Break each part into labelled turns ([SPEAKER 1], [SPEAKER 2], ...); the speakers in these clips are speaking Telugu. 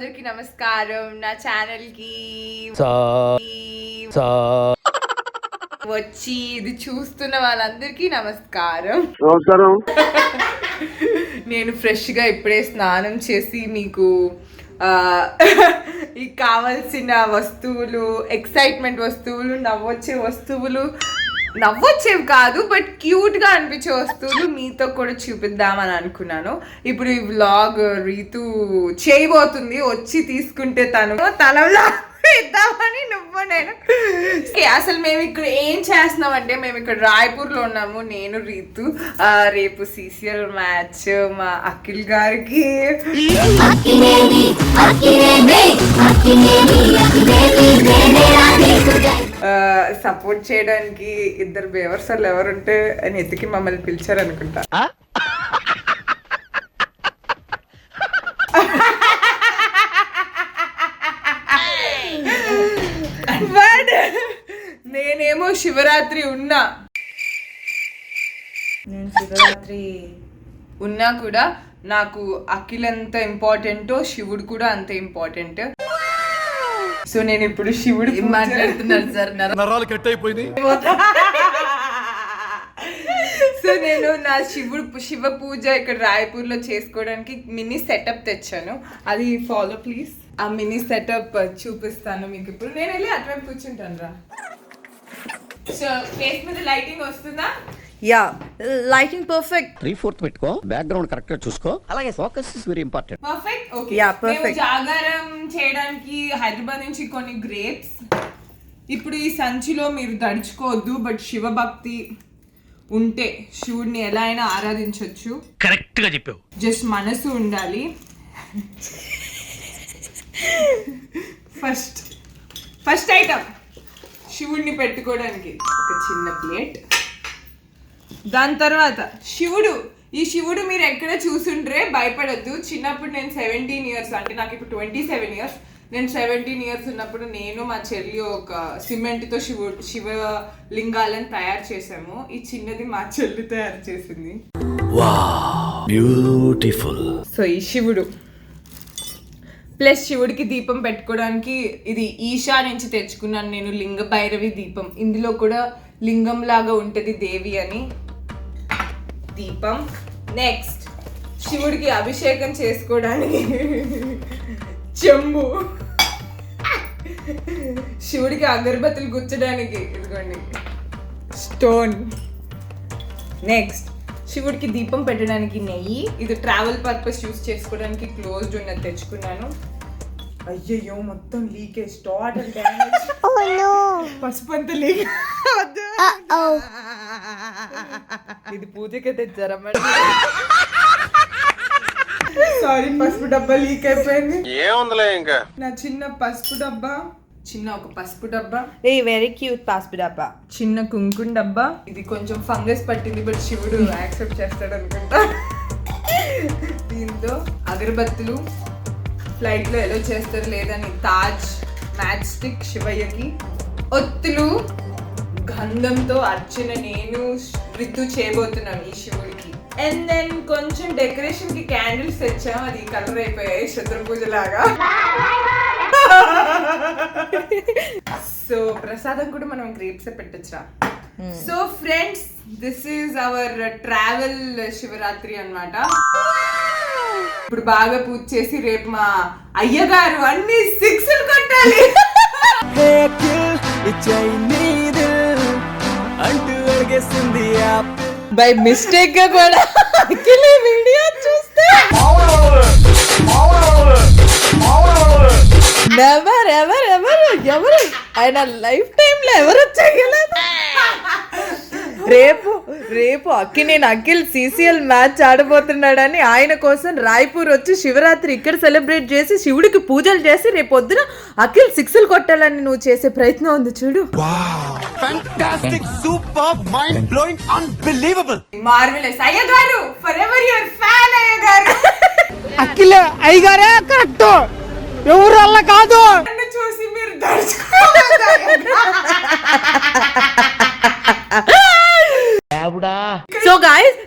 [SPEAKER 1] అందరికి నమస్కారం. నా ఛానల్ కి వచ్చి ఇది చూస్తున్న వాళ్ళందరికీ నమస్కారం. నేను ఫ్రెష్ గా ఇప్పుడే స్నానం చేసి మీకు ఈ కావాల్సిన వస్తువులు, ఎక్సైట్మెంట్ వస్తువులు, నవ్వొచ్చేవి కాదు బట్ క్యూట్ గా అనిపించే వస్తువులు మీతో కూడా చూపిద్దామని అనుకున్నాను. ఇప్పుడు ఈ వ్లాగ్ రీతు చేయబోతుంది. వచ్చి తీసుకుంటే తలలో ఇద్దామని నేను అసలు మేము ఇక్కడ ఏం చేస్తున్నాం అంటే, మేము ఇక్కడ రాయ్పూర్ లో ఉన్నాము. నేను రీతు రేపు CCL మ్యాచ్ మా అఖిల్ గారికి సపోర్ట్ చేయడానికి ఇద్దరు బేవర్సర్లు ఎవరుంటే అని ఎత్తికి మమ్మల్ని పిలిచారు అనుకుంటా. నేనేమో శివరాత్రి ఉన్నా కూడా నాకు అఖిల్ ఎంత ఇంపార్టెంటో శివుడు కూడా అంత ఇంపార్టెంట్. సో నేను ఇప్పుడు శివుడు మాట్లాడుతున్నాను సార్, నరాలు కట్ అయిపోయింది. సో నేను నా శివ పూజ ఇక్కడ రాయ్పూర్ లో చేసుకోవడానికి మినీ సెటప్ తెచ్చాను. అది ఫాలో ప్లీజ్. ఆ మినీ సెటప్ చూపిస్తాను మీకు ఇప్పుడు. నేను వెళ్ళి అటువైపు కూర్చుంటాను రా. సో ఫేస్ మీద లైటింగ్ వస్తుందా?
[SPEAKER 2] Yeah, lighting perfect.
[SPEAKER 3] 3/4 పెట్టుకో, బ్యాక్గ్రౌండ్ కరెక్ట్ గా చూసుకో. అలాగే focus is very important.
[SPEAKER 1] Perfect. Okay.
[SPEAKER 2] Yeah, perfect.
[SPEAKER 1] జాగారం చేయడానికి హైదరాబాద్ నుంచి కొన్ని గ్రేప్స్. ఇప్పుడు ఈ సంచిలో మీరు దడుచుకోవద్దు, బట్ శివభక్తి ఉంటే శివుడిని ఎలా అయినా ఆరాధించవచ్చు.
[SPEAKER 3] కరెక్ట్ గా చెప్పావు.
[SPEAKER 1] జస్ట్ మనసు ఉండాలి. ఫస్ట్ ఐటమ్ శివుడిని పెట్టుకోవడానికి ఒక చిన్న ప్లేట్. దాని తర్వాత ఈ శివుడు మీరు ఎక్కడ చూసుండ్రే భయపడద్దు. చిన్నప్పుడు నేను 17 years, అంటే నాకు ఇప్పుడు 27 years, నేను 17 years ఉన్నప్పుడు నేను మా చెల్లి ఒక సిమెంట్తో శివ లింగాలను తయారు చేసాము. ఈ చిన్నది మా చెల్లి తయారు చేసింది.
[SPEAKER 3] బ్యూటిఫుల్.
[SPEAKER 1] సో ఈ శివుడు ప్లస్ శివుడికి దీపం పెట్టుకోవడానికి ఇది ఈషా నుంచి తెచ్చుకున్నాను నేను, లింగ భైరవి దీపం. ఇందులో కూడా లింగం లాగా ఉంటుంది దేవి అని దీపం. నెక్స్ట్ శివుడికి అభిషేకం చేసుకోవడానికి చెంబు, శివుడికి అగరబత్తులు గుచ్చడానికి ఇదిగోండి స్టోన్. నెక్స్ట్ శివుడికి దీపం పెట్టడానికి నెయ్యి. ఇది ట్రావెల్ పర్పస్ యూస్ చేసుకోవడానికి క్లోజ్డ్ ఉన్నది తెచ్చుకున్నాను. అయ్యయ్యో మొత్తం లీకేజ్, టోటల్ డ్యామేజ్. పసుపు అంతా లీక్. ఇది పూజకే తెచ్చారా మేడం? సారీ, పసుపు డబ్బా లీక్ అయిపోయింది.
[SPEAKER 4] ఏముందిలే ఇంకా.
[SPEAKER 1] నా చిన్న పసుపు డబ్బా, ఒక పసుపు డబ్బా.
[SPEAKER 2] వెరీ క్యూట్ పసుపు డబ్బా.
[SPEAKER 1] చిన్న కుంకుమ డబ్బా. ఇది కొంచెం ఫంగస్ పట్టింది బట్ శివుడు యాక్సెప్ట్ చేస్తాడు అనుకుంటా. దీంతో అగరబత్తులు, ఫ్లైట్ లో ఎలా చేస్తారు లేదని తాజ్ మ్యాచ్ స్టిక్ శివయ్యకి. ఒత్తులు, గంధంతో అర్చన నేను రితు చేయబోతున్నాను ఈ శివుడికి. అండ్ దెన్ కొంచెం డెకరేషన్ కి క్యాండిల్స్ తెచ్చాం, అది కలర్ అయిపోయాయి శత్రు పూజ లాగా. సో ప్రసాదం కూడా మనం గ్రేప్స్ పెట్టొచ్చా. So friends, this is our travel Shivaratri అన్నమాట. ఇప్పుడు బాగా పూజ చేసి రేపు మా అయ్యగారు అన్ని 6 కొట్టాలి. బై మిస్టేక్ గా కూడా వీడియో చూస్తే ఎవరు ఆయన లైఫ్ టైమ్ లో ఎవరు చేయలేదు. రేపు అఖిల్ CCL మ్యాచ్ ఆడబోతున్నాడని ఆయన కోసం రాయ్పూర్ వచ్చి శివరాత్రి ఇక్కడ సెలబ్రేట్ చేసి శివుడికి పూజలు చేసి రేపు పొద్దున అఖిల్ 6 కొట్టాలని నువ్వు చేసే ప్రయత్నం ఉంది చూడు.
[SPEAKER 4] Fantastic, superb, mind blowing, unbelievable.
[SPEAKER 1] Marvelous. అయ్యగారు, forever your fan అయ్యగారు.
[SPEAKER 5] అఖిల్ అయ్యగారే కరెక్ట్, ఎవరు అలా కాదు.
[SPEAKER 1] చూసి మీరు దర్శకులు.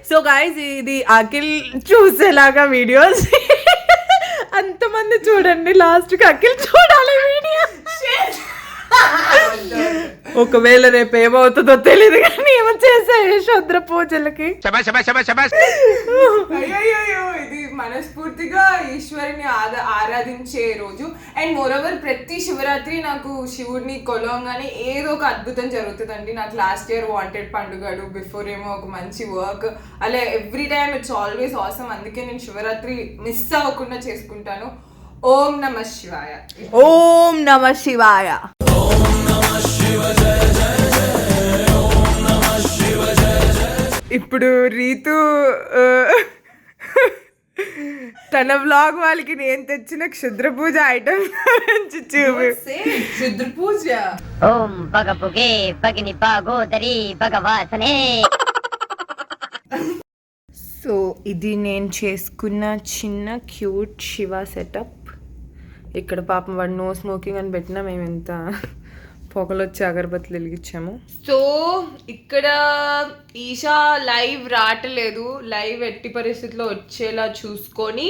[SPEAKER 1] సో గైస్ ఇది అఖిల్ చూసేలాగా వీడియోస్ అంతమంది
[SPEAKER 2] చూడండి, లాస్ట్ కి అఖిల్ చూడాలి వీడియో. ఒకవేళ రేపు ఏమవుతుందో తెలియదు కానీ ఏమో చేసాయి శుద్ర పూజలకి.
[SPEAKER 1] అయ్యో ఇది మనస్ఫూర్తిగా ఈశ్వరుని ఆరాధించే రోజు. అండ్ మోరోవర్ ప్రతి శివరాత్రి నాకు శివుడిని కొలవంగానే ఏదో ఒక అద్భుతం జరుగుతుందండి. నాకు లాస్ట్ ఇయర్ వాంటెడ్ పండుగడు, బిఫోర్ ఏమో ఒక మంచి వర్క్, అలా every time it's always awesome. అందుకే నేను శివరాత్రి మిస్ అవ్వకుండా చేసుకుంటాను. ఓం నమ శివాయ.
[SPEAKER 2] ఓం నమ శివాయ.
[SPEAKER 1] ఇప్పుడు రీతు తన వ్లాగ్ వాళ్ళకి నేను తెచ్చిన క్షుద్ర పూజ ఐటమ్ గురించి చూపి. క్షుద్ర పూజ.
[SPEAKER 6] ఓం పగపుగే పగిని పాగోదరి భగవాసనే.
[SPEAKER 2] సో ఇది నేను చేసుకున్న చిన్న క్యూట్ శివ సెటప్. ఇక్కడ పాపం వాడు నో స్మోకింగ్ అని పెట్టినా మేము ఎంత పొగలొచ్చి అగరబత్తులు వెలిగించాము. సో ఇక్కడ ఈషా లైవ్ రావట్లేదు. లైవ్ ఎట్టి పరిస్థితిలో వచ్చేలా చూసుకొని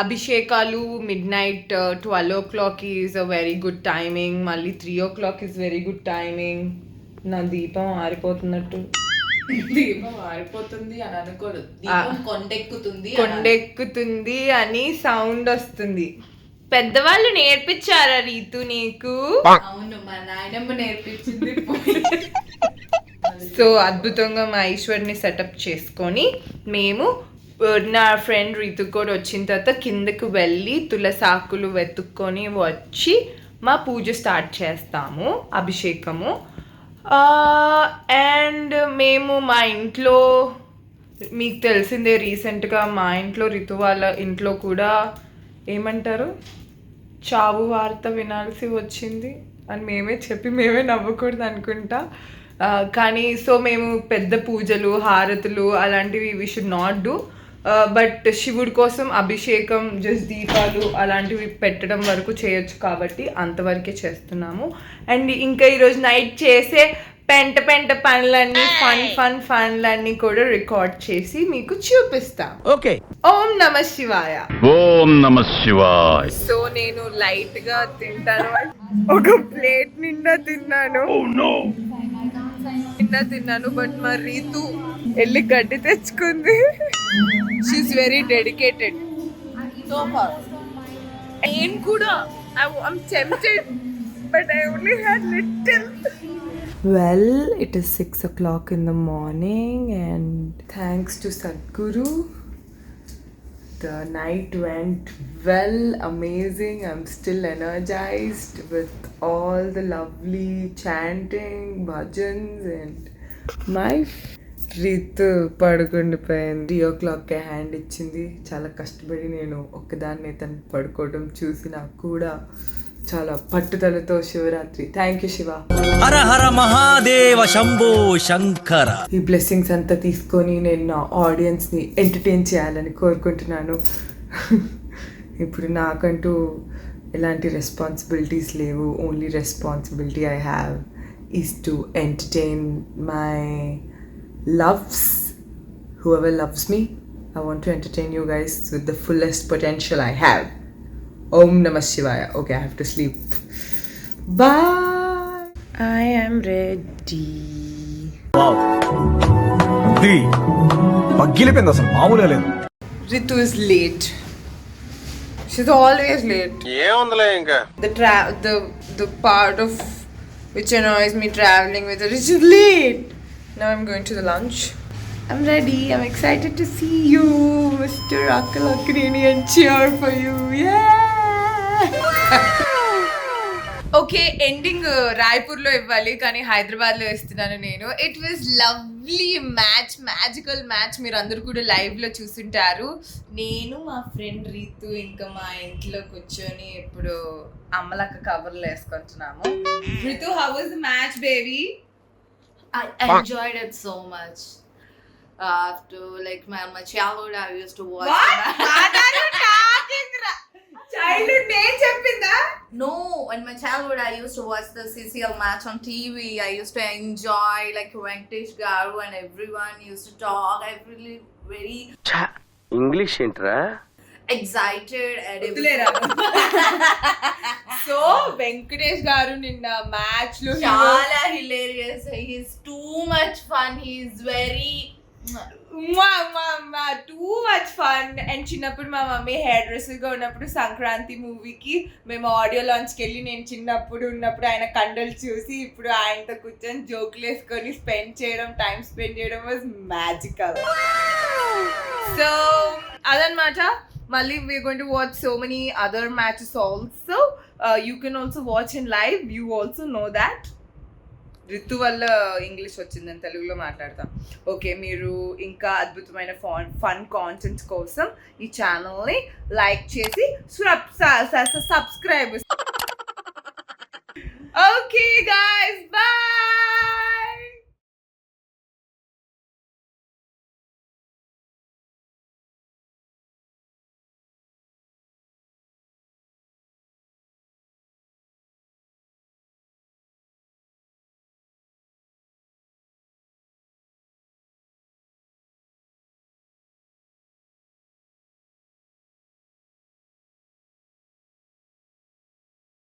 [SPEAKER 2] అభిషేకాలు midnight 12 o'clock is a very good timing. మళ్ళీ 3 o'clock is very good timing. నా దీపం ఆరిపోతున్నట్టు.
[SPEAKER 1] దీపం ఆరిపోతుంది అని అనుకోడు, దీపం
[SPEAKER 2] కొండెక్కుతుంది అని సౌండ్ వస్తుంది. పెద్దవాళ్ళు నేర్పించారా రీతు నీకు?
[SPEAKER 1] అవును, మా నాయనమ్మ నేర్పించింది.
[SPEAKER 2] సో అద్భుతంగా మా ఈశ్వర్ని సెటప్ చేసుకొని మేము నా ఫ్రెండ్ రీతు కూడా వచ్చిన తర్వాత కిందకు వెళ్ళి తులసాకులు వెతుక్కొని వచ్చి మా పూజ స్టార్ట్ చేస్తాము, అభిషేకము. అండ్ మేము మా ఇంట్లో మీకు తెలిసిందే రీసెంట్గా మా ఇంట్లో రితు వాళ్ళ ఇంట్లో కూడా ఏమంటారు చావు వార్త వినాల్సి వచ్చింది అని మేమే చెప్పి మేమే నవ్వకూడదు అనుకుంటా. కానీ సో మేము పెద్ద పూజలు హారతులు అలాంటివి we should not do. But శివుడి కోసం అభిషేకం జస్ట్ దీపాలు అలాంటివి పెట్టడం వరకు చేయొచ్చు కాబట్టి అంతవరకే చేస్తున్నాము. అండ్ ఇంకా ఈరోజు నైట్ చేసే పెంట పనులన్నీ ఫన్లన్నీ కూడా రికార్డ్ చేసి మీకు చూపిస్తాం.
[SPEAKER 3] ఓకే.
[SPEAKER 2] ఓం నమ శివాయ.
[SPEAKER 7] ఓం నమ శివాయ.
[SPEAKER 2] సో నేను లైట్ గా తింటాను. ఒక ప్లేట్ నిండా తిన్నాను. బట్ మా రీతు వెళ్ళి గడ్డి తెచ్చుకుంది. She's very dedicated. నేను కూడా I'm tempted, but I only had little. Well, it is 6 o'clock in the morning and thanks to Sadhguru, the night went well, amazing. I'm still energized with all the lovely chanting, bhajans and my Ritu పడుకుండిపోయింది. 3 o'clockకే హ్యాండ్ ఇచ్చింది. చాలా కష్టపడి నేను ఒక్కదాన్ని తను పడుకోవడం చూసి నాకు కూడా చాలా పట్టుదలతో శివరాత్రి. Thank you Shiva.
[SPEAKER 8] హర హర మహాదేవ శంభో శంకర.
[SPEAKER 1] ఈ బ్లెస్సింగ్స్ అంతా తీసుకొని నేను నా ఆడియన్స్ని ఎంటర్టైన్ చేయాలని కోరుకుంటున్నాను. ఇప్పుడు నాకంటూ ఎలాంటి రెస్పాన్సిబిలిటీస్ లేవు. Only responsibility I have is to entertain my loves, whoever loves me. I want to entertain you guys with the fullest potential I have. Om Namah Shivaya. Okay, I have to sleep. Bye. I am ready.
[SPEAKER 8] Wow, ఇది పగిలిపోయింది, అసలు మామూలుగా లేదు.
[SPEAKER 1] Ritu is late. She's always late.
[SPEAKER 4] ఏముందిలే ఇంకా.
[SPEAKER 1] The part of which annoys me traveling with her is she's late. Now I'm going to the lunch. I'm ready. I'm excited to see you, Mr. Akal Akrini, and cheer for you. Yeah! Okay, ending రాయ్పూర్లో ఇవ్వాలి కానీ హైదరాబాద్లో ఇస్తున్నాను నేను. It was lovely match, magical match. మీరు అందరూ కూడా లైవ్లో చూసుంటారు. నేను మా ఫ్రెండ్ రీతు ఇంకా మా ఇంట్లో కూర్చొని ఇప్పుడు అమ్మలక్క కవర్లు వేసుకుంటున్నాము. Ritu, how was the match baby?
[SPEAKER 9] I enjoyed it so much. After like my childhood, I used to watch.
[SPEAKER 1] What are you talking? Childhood name చెప్పిందా?
[SPEAKER 9] No, in my childhood, I used to watch the CCL match on TV. I used to enjoy like Venkatesh Garu and everyone used to talk. I really very
[SPEAKER 3] English ఏంట్రా?
[SPEAKER 9] excited and
[SPEAKER 1] వదిలేరా. సో వెంకటేష్ గారు నిన్న మ్యాచ్ లో
[SPEAKER 9] Chala hilarious. He's too much fun. He's very
[SPEAKER 1] too much fun. And చిన్నప్పుడు మా మమ్మీ హెయిర్ డ్రెస్సర్ గా ఉన్నప్పుడు సంక్రాంతి మూవీకి మేము ఆడియో లాంచ్కి వెళ్ళి నేను చిన్నప్పుడు ఉన్నప్పుడు ఆయన కండలు చూసి ఇప్పుడు ఆయనతో కూర్చొని జోకులు వేసుకొని టైం స్పెండ్ చేయడం వాజ్ మ్యాజికల్. సో అదనమాట. మళ్ళీ we're going to watch so many other matches also. You can also watch in live. You also know that. Ritu వల్ల ఇంగ్లీష్ వచ్చిందని తెలుగులో మాట్లాడతాం. ఓకే, మీరు ఇంకా అద్భుతమైన ఫన్ కాంటెంట్స్ కోసం ఈ ఛానల్ని లైక్ చేసి సబ్స్క్రైబ్. Okay guys, by.